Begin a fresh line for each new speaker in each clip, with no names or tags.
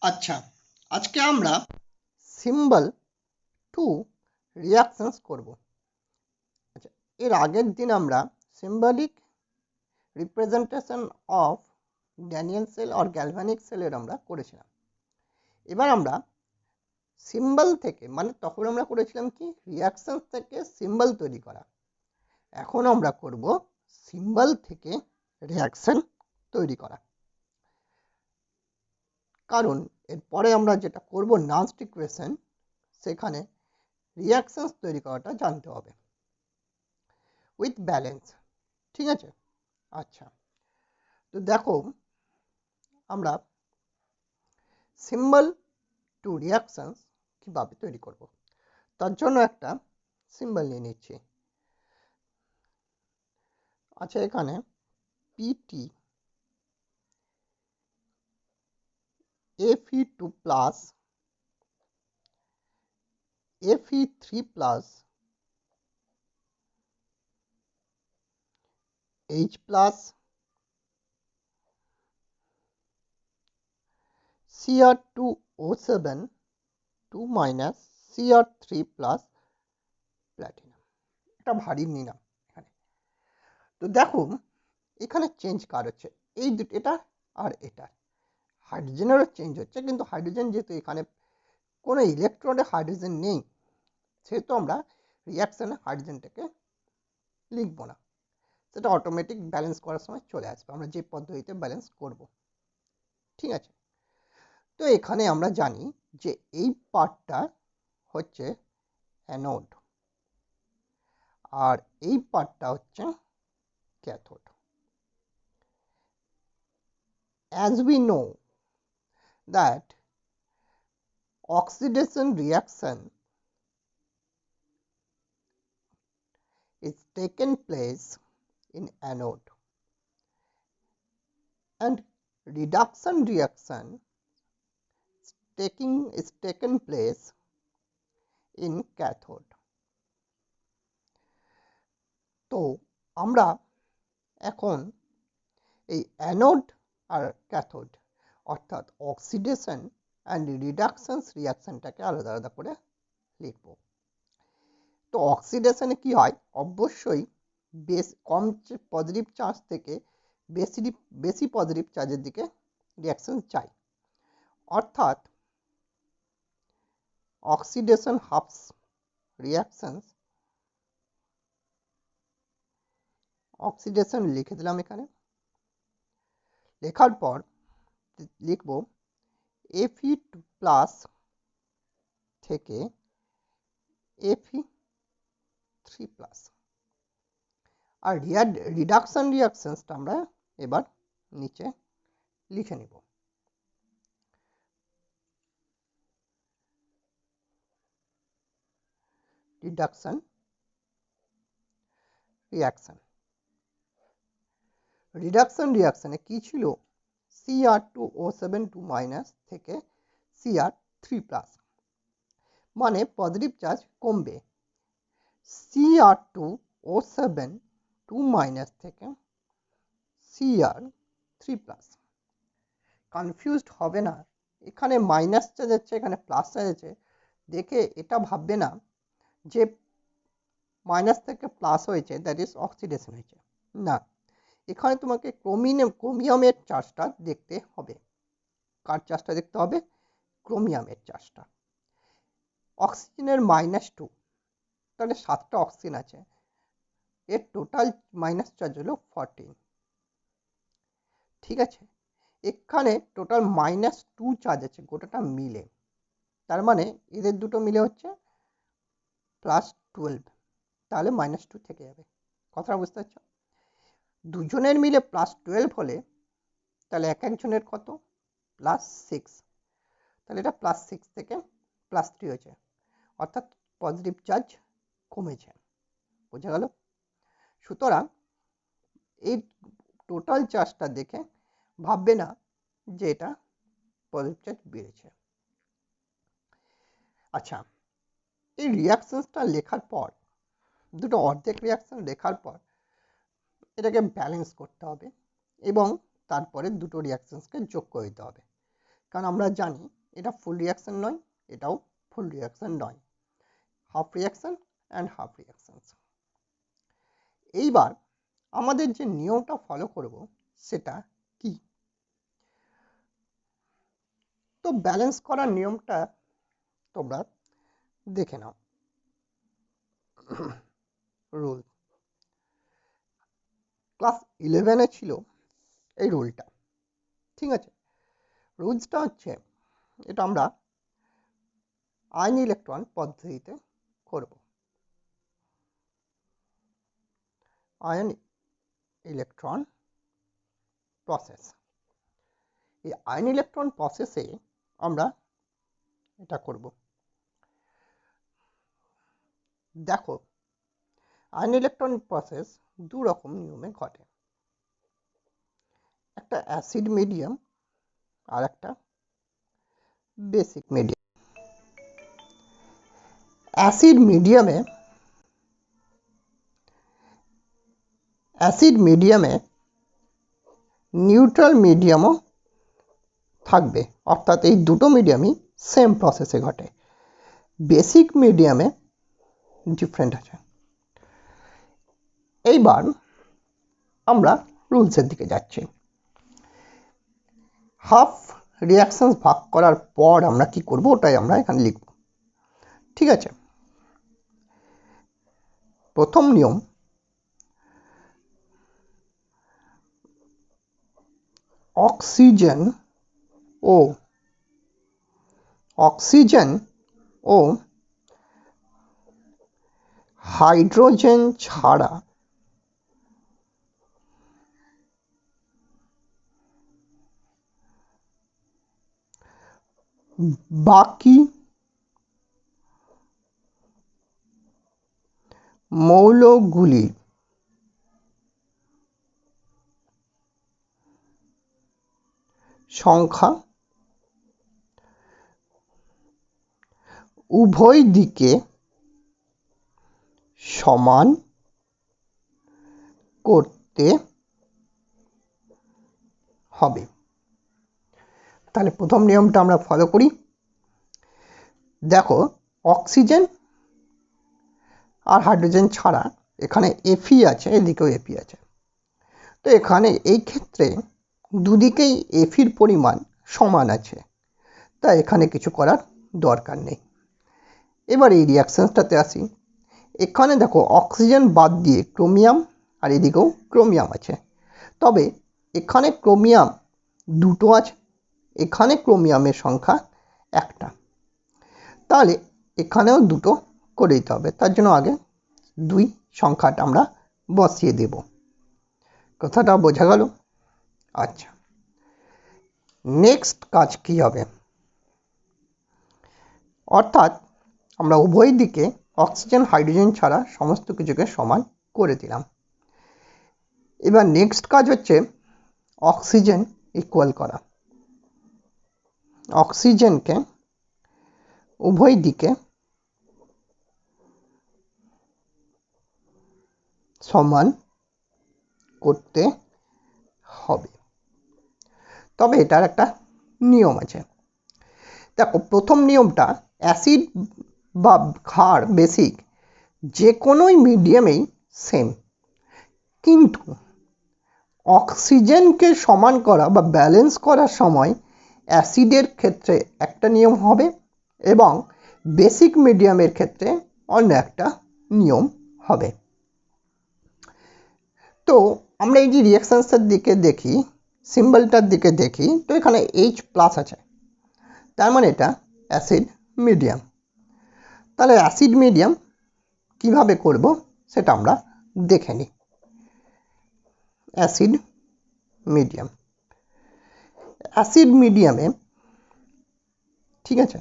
আচ্ছা, আজকে আমরা সিম্বল টু রিয়াকশনস করব। আচ্ছা, এর আগের দিন আমরা symbolic representation of Daniell cell আর গ্যালভানিক সেলের আমরা করেছিলাম। এবার আমরা সিম্বল থেকে, মানে তখন আমরা করেছিলাম কি রিয়াকশন থেকে সিম্বল তৈরি করা। এখন আমরা করব সিম্বল থেকে রিয়াকশন তৈরি করা। কারণ এরপরে আমরা যেটা করব নাস্ট ইকুয়েশন, সেখানে রিয়াকশনস তৈরি করাটা জানতে হবে উইথ ব্যালেন্স। ঠিক আছে? আচ্ছা, তো দেখো আমরা সিম্বল টু রিয়াকশনস কিভাবে তৈরি করব। তার জন্য একটা সিম্বল নিয়ে নিচ্ছি। আচ্ছা, এখানে PT Fe2 plus Fe3 plus H plus Cr2O7 2 minus Cr3 plus platinum. এটা ভারী নিলাম এখানে। তো দেখো এখানে চেঞ্জ কার হচ্ছে, এই দুটো, এটা আর এটা। হাইড্রোজেনেরও চেঞ্জ হচ্ছে, কিন্তু হাইড্রোজেন যেহেতু এখানে কোনো ইলেকট্রনে হাইড্রোজেন নেই, সেহেতু আমরা রিয়াকশানে হাইড্রোজেনটাকে লিখব না, সেটা অটোমেটিক ব্যালেন্স করার সময় চলে আসবে, আমরা যে পদ্ধতিতে ব্যালেন্স করব। ঠিক আছে? তো এখানে আমরা জানি যে এই পার্টটা হচ্ছে অ্যানোড আর এই পার্টটা হচ্ছে cathode. As we know that oxidation reaction is taken place in anode and reduction reaction is taken place in cathode. তো আমরা এখন এই অ্যানোড আর ক্যাথোড অর্থাৎ অক্সিডেশন অ্যান্ড রিডাকশনস রিয়াকশনটাকে আলাদা আলাদা করে লিখব। তো অক্সিডেশনে কি হয়, অবশ্যই কম পজিটিভ চার্জ থেকে বেশি পজিটিভ চার্জের দিকে রিয়াকশন চাই, অর্থাৎ অক্সিডেশন হাফস রিয়াকশনস। অক্সিডেশন লিখে দিলাম এখানে। লেখার পর লিখব Fe2 প্লাস থেকে Fe3 প্লাস। আর রিডাকশন রিয়াকশনসটা আমরা এবার নিচে লিখে নিব। রিডাকশন রিয়াকশন, রিডাকশন রিয়াকশনে কি ছিল, Cr2O7 2 মাইনাস থেকে Cr3 প্লাস, মানে পজিটিভ চার্জ কমবে। Cr2O7 2 মাইনাস থেকে Cr3 প্লাস। কনফিউজড হবে না, এখানে মাইনাস চার্জ আছে, এখানে প্লাস চার্জ আছে, দেখে এটা ভাববে না যে মাইনাস থেকে প্লাস হয়েছে দ্যাট ইজ অক্সিডেশন হয়েছে, না, এখানে তোমাকে ক্রোমিয়ামের চার্জটা দেখতে হবে। কার চার্জটা দেখতে হবে? ক্রোমিয়ামের চার্জটা। অক্সিজেনের -2, তাহলে 7টা অক্সিজেন আছে, এর টোটাল মাইনাস চার্জ হলো 14। ঠিক আছে? এখানে টোটাল -2 চার্জ আছে গোটাটা মিলে, তার মানে এদের দুটো মিলে হচ্ছে +12, তাহলে -2 থেকে যাবে। কথাটা বুঝতে পারছো? দুজনের মিলে +12 হলে তাহলে এক একজনের কত? +6, তাহলে এটা +6 থেকে +3 হয়েছে, অর্থাৎ পজিটিভ চার্জ কমেছে। বোঝা গেল? সুতরাং এই টোটাল চার্জটা দেখে ভাববে না যে এটা পজিটিভ চার্জ বেড়েছে। আচ্ছা, এই রিয়াকশনসটা লেখার পর, দুটো অর্ধেক রিয়াকশন লেখার পর এটাকে ব্যালেন্স করতে হবে এবং তারপরে দুটো রিয়াকশনসকে যোগ করে দিতে হবে। কারণ আমরা জানি এটা ফুল রিয়াকশন নয়, এটাও ফুল রিয়াকশন নয়, half reaction and half reactions. এইবার আমাদের যে নিয়মটা ফলো করব সেটা কি? তো ব্যালেন্স করার নিয়মটা তোমরা দেখে নাও। রুল ক্লাস 11-এ ছিল এই রুলটা, ঠিক আছে? রুলসটা হচ্ছে, এটা আমরা আয়ন ইলেকট্রন পদ্ধতিতে করব। আয়ন ইলেকট্রন প্রসেস, এই আয়ন ইলেকট্রন প্রসেসে আমরা এটা করব। দেখো, আয়ন ইলেকট্রন প্রসেস দু রকম নিয়মে ঘটে, একটা অ্যাসিড মিডিয়াম আর একটা বেসিক মিডিয়াম। অ্যাসিড মিডিয়ামে নিউট্রাল মিডিয়ামও থাকবে, অর্থাৎ এই দুটো মিডিয়ামই সেম প্রসেসে ঘটে। বেসিক মিডিয়ামে ডিফারেন্ট আছে। এইবার আমরা রুলসের দিকে যাচ্ছি। হাফ রিয়াকশন ভাগ করার পর আমরা কি করব ওটাই আমরা এখানে লিখব, ঠিক আছে? প্রথম নিয়ম, অক্সিজেন ও হাইড্রোজেন ছাড়া বাকি মৌলগুলির সংখ্যা উভয় দিকে সমান করতে হবে। তাহলে প্রথম নিয়মটা আমরা ফলো করি। দেখো, অক্সিজেন আর হাইড্রোজেন ছাড়া এখানে এফি আছে, এদিকেও এফি আছে। তো এখানে এই ক্ষেত্রে দুদিকেই এফির পরিমাণ সমান আছে, তাই এখানে কিছু করার দরকার নেই। এবার এই রিয়াকশনটাতে আসি। এখানে দেখো, অক্সিজেন বাদ দিয়ে ক্রোমিয়াম আর এদিকেও ক্রোমিয়াম আছে, তবে এখানে ক্রোমিয়াম দুটো আছে, এখানে ক্রোমিয়ামের সংখ্যা একটা, তাহলে এখানেও দুটো করে দিতে হবে। তার জন্য আগে 2 সংখ্যাটা আমরা বসিয়ে দেব। কথাটা বোঝা গেল? আচ্ছা, নেক্সট কাজ কি হবে? অর্থাৎ আমরা উভয় দিকে অক্সিজেন হাইড্রোজেন ছাড়া সমস্ত কিছুকে সমান করে দিলাম। এবার নেক্সট কাজ হচ্ছে অক্সিজেন ইকুয়াল করা। অক্সিজেনকে উভয় দিকে সমান করতে হবে, তবে এটার একটা নিয়ম আছে। দেখো, প্রথম নিয়মটা অ্যাসিড বা ক্ষার বেসিক যে কোনোই মিডিয়ামেই সেম, কিন্তু অক্সিজেনকে সমান করা বা ব্যালেন্স করার সময় অ্যাসিডের ক্ষেত্রে একটা নিয়ম হবে এবং বেসিক মিডিয়ামের ক্ষেত্রে অন্য একটা নিয়ম হবে। তো আমরা এই যে রিয়াকশনসের দিকে দেখি, সিম্বলটার দিকে দেখি, তো এখানে H+ আছে, তার মানে এটা অ্যাসিড মিডিয়াম। তাহলে অ্যাসিড মিডিয়াম কিভাবে করব সেটা আমরা দেখে নিই। অ্যাসিড মিডিয়ামে, ঠিক আছে,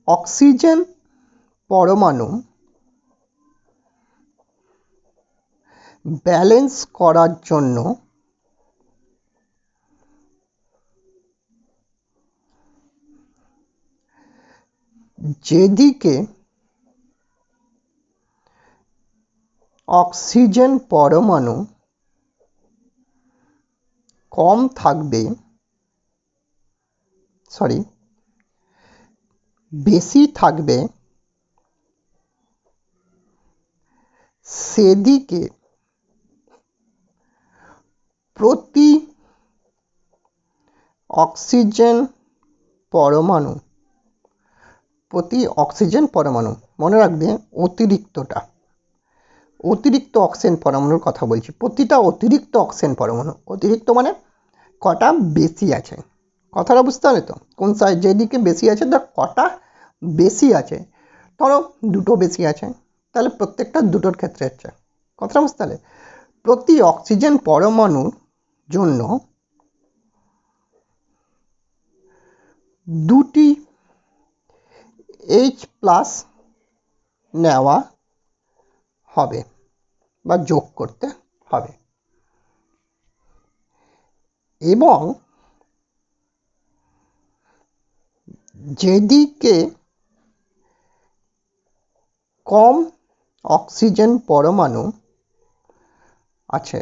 অক্সিজেন পরমাণু ব্যালেন্স করার জন্য যেদিকে অক্সিজেন পরমাণু কম থাকবে বেশি থাকবে সেদিকে প্রতি অক্সিজেন পরমাণু মনে রাখবে অতিরিক্ত অক্সিজেন পরমাণুর কথা বলছি। প্রতিটা অতিরিক্ত অক্সিজেন পরমাণু, অতিরিক্ত মানে কটা বেশি আছে, কথাটা বুঝতে পারলে তো? কোন সাইড যেদিকে বেশি আছে তার কটা বেশি আছে। ধরো দুটো বেশি আছে, তাহলে প্রত্যেকটা দুটোর ক্ষেত্রে হচ্ছে, কথাটা বুঝতে পারলে? প্রতি অক্সিজেন পরমাণুর জন্য দুটি H+ নেওয়া হবে বা যোগ করতে হবে, এবং যেদিকে কম অক্সিজেন পরমাণু আছে,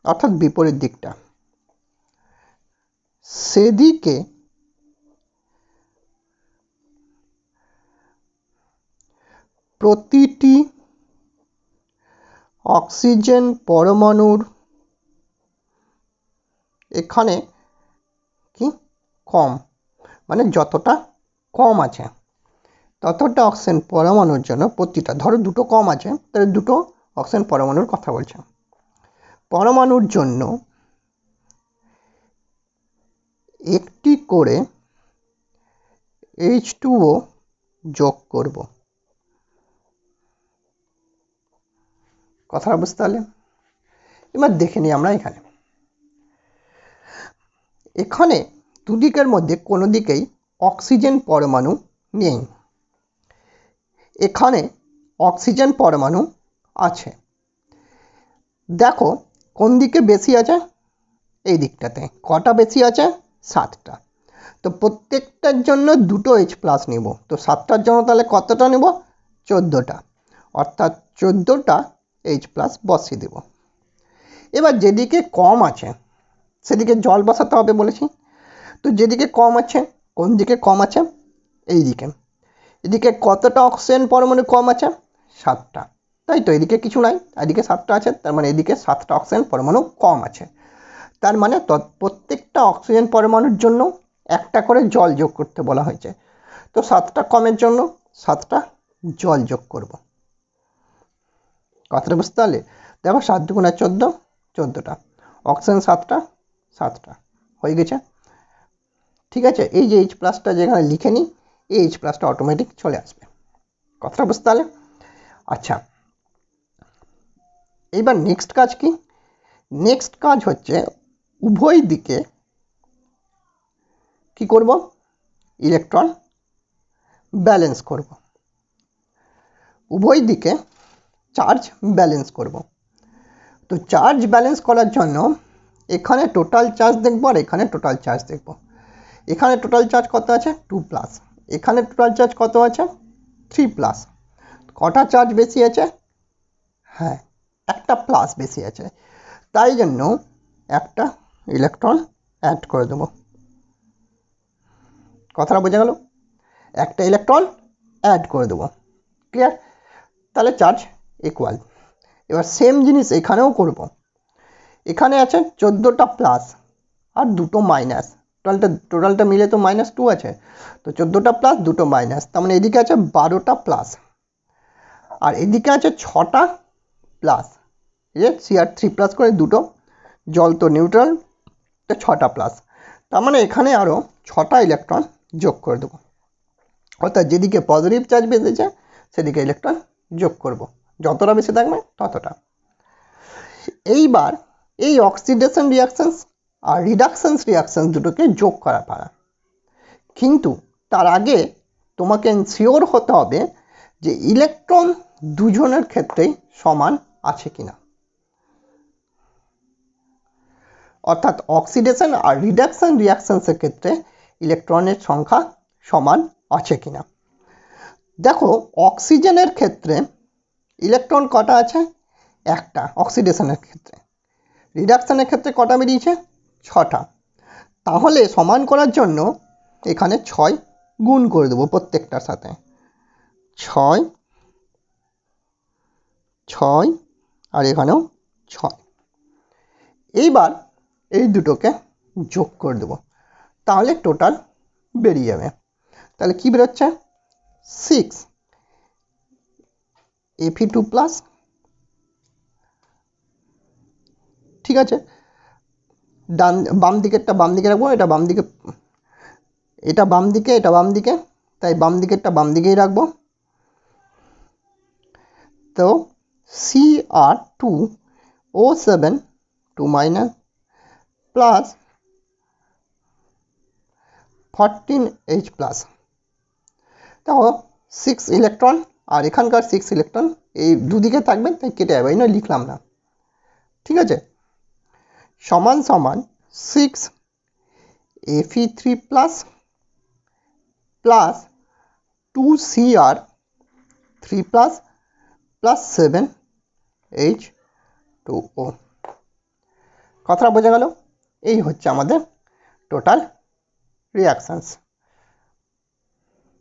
অর্থাৎ বিপরীত দিকটা, সেদিকে প্রতিটি অক্সিজেন পরমাণুর এখানে কি কম, মানে যতটা কম আছে ততটা অক্সিজেন পরমাণুর জন্য প্রতিটা, ধরো দুটো কম আছে তাহলে দুটো অক্সিজেন পরমাণুর কথা বলছে, পরমাণুর জন্য একটি করে H2O যোগ করব, কথাটা বুঝতে পারলে? এবার দেখে নিই আমরা এখানে দুদিকের মধ্যে কোনো দিকেই অক্সিজেন পরমাণু নেই, এখানে অক্সিজেন পরমাণু আছে। দেখো কোন দিকে বেশি আছে, এই দিকটাতে কটা বেশি আছে, 7টা। তো প্রত্যেকটার জন্য দুটো H+ নিব, তো 7টার জন্য তাহলে কতটা নেব, 14টা, অর্থাৎ 14টা H+ বসিয়ে দেব। এবার যেদিকে কম আছে সেদিকে জল বসাতে হবে বলেছি, তো যেদিকে কম আছে, কোন দিকে কম আছে, এই দিকে, এদিকে কতটা অক্সিজেন পরমাণু কম আছে, 7টা, তাই তো? এদিকে কিছু নাই, এদিকে 7টা আছে, তার মানে এদিকে 7টা অক্সিজেন পরমাণু কম আছে, তার মানে প্রত্যেকটা অক্সিজেন পরমাণুর জন্য একটা করে জল যোগ করতে বলা হয়েছে। তো 7টা কমের জন্য 7টা জল যোগ করব, কথাটা বুঝতে পারলে? দেখো 7 দুগুণে 14, 14টা, অক্সিজেন 7টা হয়ে গেছে। ঠিক আছে, এই যে H+টা যেখানে লিখে নিই, এই H+টা অটোমেটিক চলে আসবে, কথাটা বুঝতে পারলে? আচ্ছা, এইবার নেক্সট কাজ কি? নেক্সট কাজ হচ্ছে উভয় দিকে কি করব, ইলেকট্রন ব্যালেন্স করব, উভয় দিকে চার্জ ব্যালেন্স করব। তো চার্জ ব্যালেন্স করার জন্য এখানে টোটাল চার্জ দেখব আর এখানে টোটাল চার্জ দেখব। এখানে টোটাল চার্জ কত আছে, 2+, এখানে টোটাল চার্জ কত আছে, 3+। কটা চার্জ বেশি আছে, হ্যাঁ একটা প্লাস বেশি আছে, তাই জন্য একটা ইলেকট্রন অ্যাড করে দেব, কথাটা বোঝা গেল? একটা ইলেকট্রন অ্যাড করে দেব, ক্লিয়ার? তাহলে চার্জ ইকুয়াল। এবার সেম জিনিস এখানেও করব, এখানে আছে 14টা প্লাস আর দুটো মাইনাস, টোটালটা মিলে তো -2 আছে, তো 14টা প্লাস দুটো মাইনাস, তার মানে এদিকে আছে 12টা প্লাস, আর এদিকে আছে 6টা প্লাস, এই Cr3+ করে দুটো, জল তো নিউট্রাল, তো 6টা প্লাস, তার মানে এখানে আরও 6টা ইলেকট্রন যোগ করে দেবো, অর্থাৎ যেদিকে পজিটিভ চার্জ বেঁধেছে সেদিকে ইলেকট্রন যোগ করব, যতটা বেশি থাকবে ততটা। এইবার এই অক্সিডেশন রিয়াকশানস আর রিডাকশানস রিয়াকশানস দুটোকে যোগ করা পারা, কিন্তু তার আগে তোমাকে শিওর হতে হবে যে ইলেকট্রন দুজনের ক্ষেত্রেই সমান আছে কিনা, অর্থাৎ অক্সিডেশন আর রিডাকশান রিয়াকশানসের ক্ষেত্রে ইলেকট্রনের সংখ্যা সমান আছে কিনা। দেখো অক্সিজেনের ক্ষেত্রে ইলেকট্রন কটা আছে, একটা অক্সিডেশনের ক্ষেত্রে, রিডাকশানের ক্ষেত্রে কটা বেরিয়েছে, 6টা। তাহলে সমান করার জন্য এখানে 6 গুণ করে দেবো প্রত্যেকটার সাথে, 6 6 আর এখানেও 6। এইবার এই দুটোকে যোগ করে দেবো, তাহলে টোটাল বেরিয়ে যাবে। তাহলে কি বেরোচ্ছে, 6 Fe2 প্লাস, ঠিক আছে। বাম দিকেরটা বাম দিকে রাখবো, এটা বাম দিকে, এটা বাম দিকে, এটা বাম দিকে, তাই বাম দিকেরটা বাম দিকেই রাখবো। তো Cr2O7 2 minus plus 14H plus, দেখো 6 ইলেকট্রন আর এখানকার 6 ইলেকট্রন এই দুদিকে থাকবে, তাই কেটে যাবে, এই নয় লিখলাম না, ঠিক আছে। সমান সমান 6 Fe3 plus plus 2Cr3 plus plus 7H2O। কথাটা বোঝা গেল? এই হচ্ছে আমাদের টোটাল রিয়াকশানস।